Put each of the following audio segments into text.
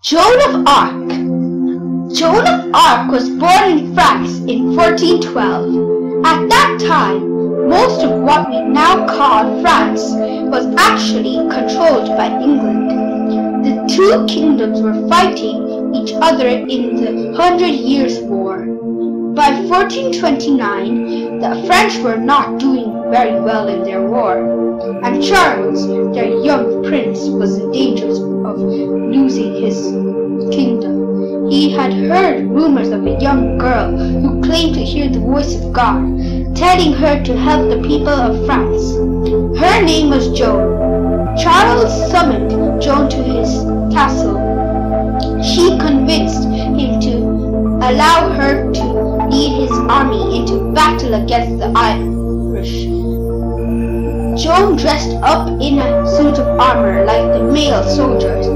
Joan of Arc. Joan of Arc was born in France in 1412. At that time, most of what we now call France was actually controlled by England. The two kingdoms were fighting each other in the 100 Years' War. By 1429, the French were not doing very well in their war, and Charles, their young prince, was in danger of losing his kingdom. He had heard rumors of a young girl who claimed to hear the voice of God, telling her to help the people of France. Her name was Joan. Charles summoned Joan to his castle. She convinced him to allow her to lead his army into battle against the Irish. Joan dressed up in a suit of armor like the male soldiers.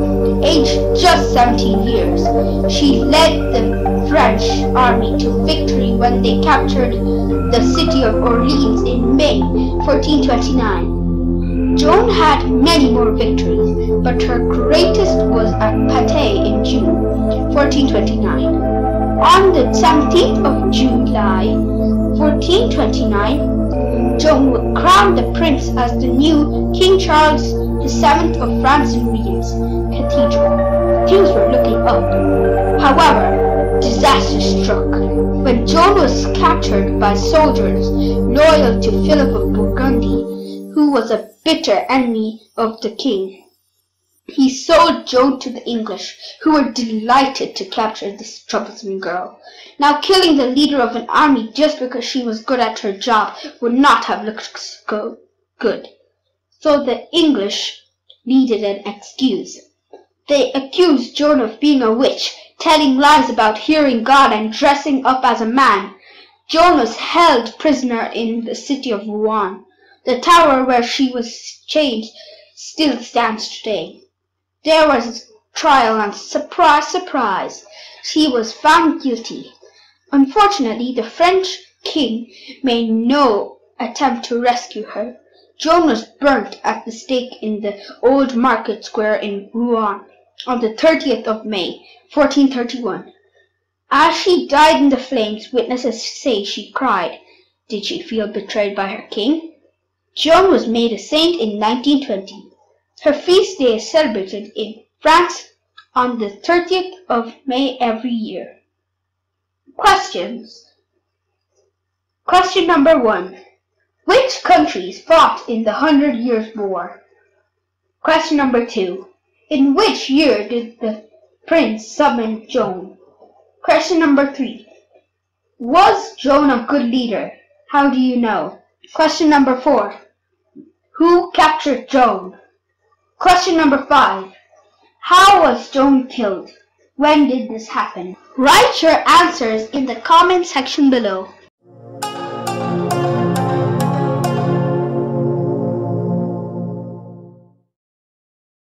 Aged just 17 years, she led the French army to victory when they captured the city of Orleans in May 1429. Joan had many more victories, but her greatest was at Patay in June 1429. On the 17th of July 1429, Joan would crown the prince as the new King Charles VII of France in Reims Cathedral. Things were looking up. However, disaster struck when Joan was captured by soldiers loyal to Philip of Burgundy, who was a bitter enemy of the king. He sold Joan to the English, who were delighted to capture this troublesome girl. Now, killing the leader of an army just because she was good at her job would not have looked good. So the English needed an excuse. They accused Joan of being a witch, telling lies about hearing God and dressing up as a man. Joan was held prisoner in the city of Rouen. The tower where she was chained still stands today. There was a trial, and surprise, surprise, she was found guilty. Unfortunately, the French king made no attempt to rescue her. Joan was burnt at the stake in the old market square in Rouen on the 30th of May, 1431. As she died in the flames, witnesses say she cried. Did she feel betrayed by her king? Joan was made a saint in 1920. Her feast day is celebrated in France on the 30th of May every year. Questions. Question number 1. Which countries fought in the 100 Years' War? Question number 2. In which year did the prince summon Joan? Question number 3. Was Joan a good leader? How do you know? Question number 4. Who captured Joan? Question number 5. How was Joan killed? When did this happen? Write your answers in the comment section below.